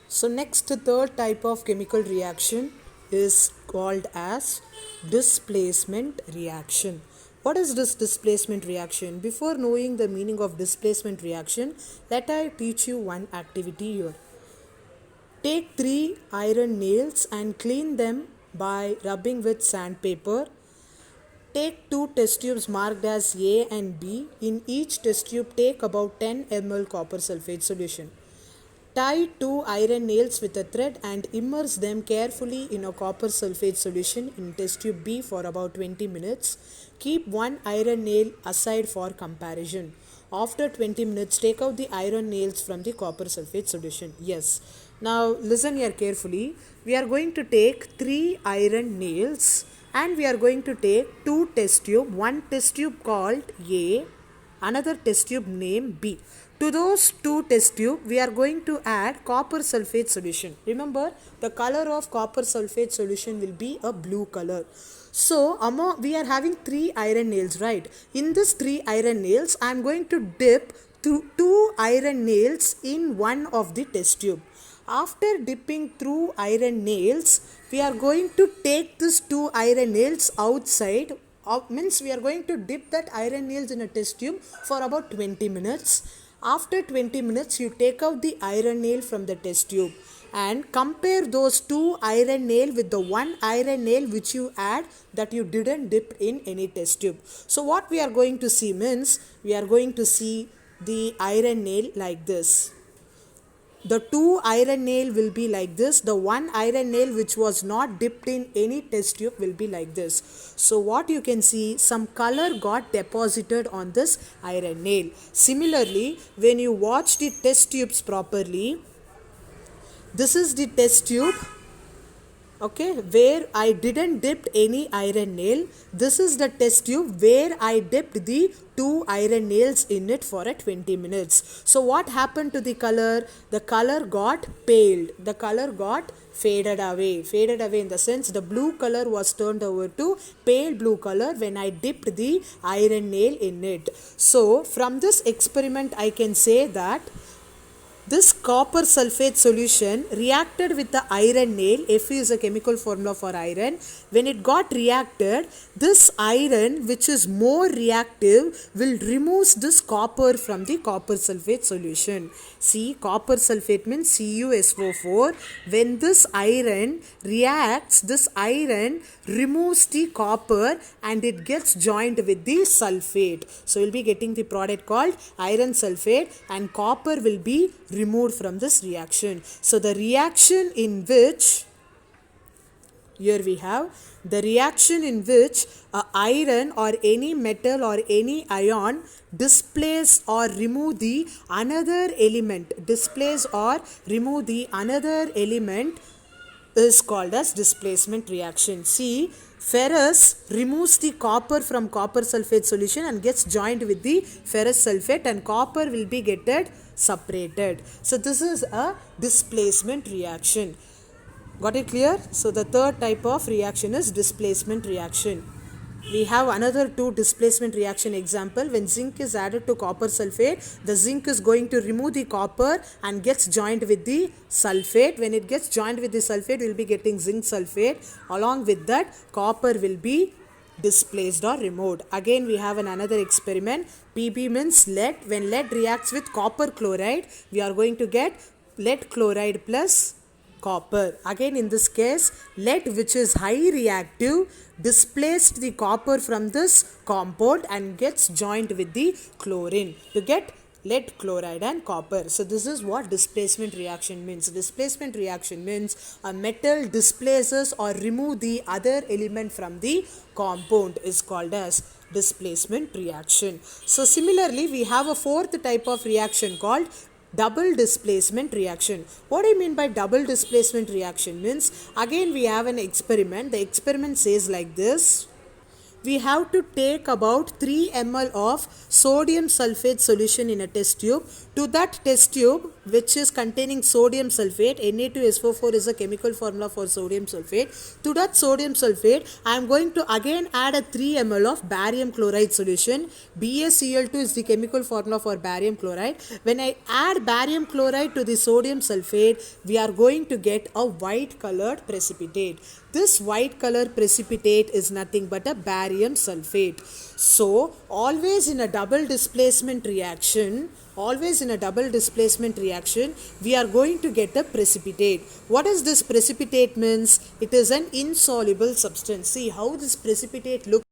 So next, the third type of chemical reaction is called as displacement reaction. What is this displacement reaction? Before knowing the meaning of displacement reaction, let I teach you one activity here. Take 3 iron nails and clean them by rubbing with sandpaper. Take 2 test tubes marked as A and B. In each test tube, take about 10 ml copper sulfate solution. Tie 2 iron nails with a thread and immerse them carefully in a copper sulfate solution in test tube B for about 20 minutes. Keep one iron nail aside for comparison. After 20 minutes, take out the iron nails from the copper sulfate solution. Yes. Now listen here carefully. We are going to take 3 iron nails and we are going to take 2 test tube. One test tube called A, another test tube named B. To those 2 test tube, we are going to add copper sulfate solution. Remember, the color of copper sulfate solution will be a blue color. So, we are having 3 iron nails, right? In this 3 iron nails, I am going to dip 2 iron nails in one of the test tube. After dipping through iron nails, we are going to take these 2 iron nails outside. Means we are going to dip that iron nails in a test tube for about 20 minutes. After 20 minutes, you take out the iron nail from the test tube and compare those 2 iron nail with the 1 iron nail which you add that you didn't dip in any test tube. So what we are going to see means, we are going to see the iron nail like this. The 2 iron nail will be like this. The 1 iron nail which was not dipped in any test tube will be like this. So what you can see, some color got deposited on this iron nail. Similarly, when you watch the test tubes properly, this is the test tube, okay, where I didn't dip any iron nail. This is the test tube where I dipped the 2 iron nails in it for 20 minutes. So what happened to the color? The color got paled. The color got faded away. Faded away in the sense the blue color was turned over to pale blue color when I dipped the iron nail in it. So from this experiment I can say that this copper sulfate solution reacted with the iron nail. Fe is a chemical formula for iron. When it got reacted, this iron, which is more reactive, will remove this copper from the copper sulfate solution. See, copper sulfate means CuSO4. When this iron reacts, this iron removes the copper and it gets joined with the sulfate. So we'll be getting the product called iron sulfate and copper will be removed from this reaction. So the reaction in which, here we have the reaction in which a iron or any metal or any ion displace or remove the another element, is called as displacement reaction. See, ferrous removes the copper from copper sulfate solution and gets joined with the ferrous sulfate and copper will be getted separated. So this is a displacement reaction. Got it clear? So the third type of reaction is displacement reaction. We have another 2 displacement reaction example. When zinc is added to copper sulfate, the zinc is going to remove the copper and gets joined with the sulfate. When it gets joined with the sulfate, we will be getting zinc sulfate. Along with that, copper will be displaced or removed. Again, we have another experiment. Pb means lead. When lead reacts with copper chloride, we are going to get lead chloride plus copper. Again, in this case, lead, which is high reactive, displaced the copper from this compound and gets joined with the chlorine to get lead chloride and copper. So this is what displacement reaction means. Displacement reaction means a metal displaces or remove the other element from the compound is called as displacement reaction. So similarly, we have a fourth type of reaction called double displacement reaction. What do you mean by double displacement reaction? Means again we have an experiment. The experiment says like this. We have to take about 3 ml of sodium sulfate solution in a test tube. To that test tube, which is containing sodium sulfate, Na2SO4 is a chemical formula for sodium sulfate. To that sodium sulfate, I am going to again add a 3 ml of barium chloride solution. BaCl2 is the chemical formula for barium chloride. When I add barium chloride to the sodium sulfate, we are going to get a white colored precipitate. This white color precipitate is nothing but a barium sulfate. So, always in a double displacement reaction, we are going to get a precipitate. What is this precipitate means? It is an insoluble substance. See how this precipitate looks.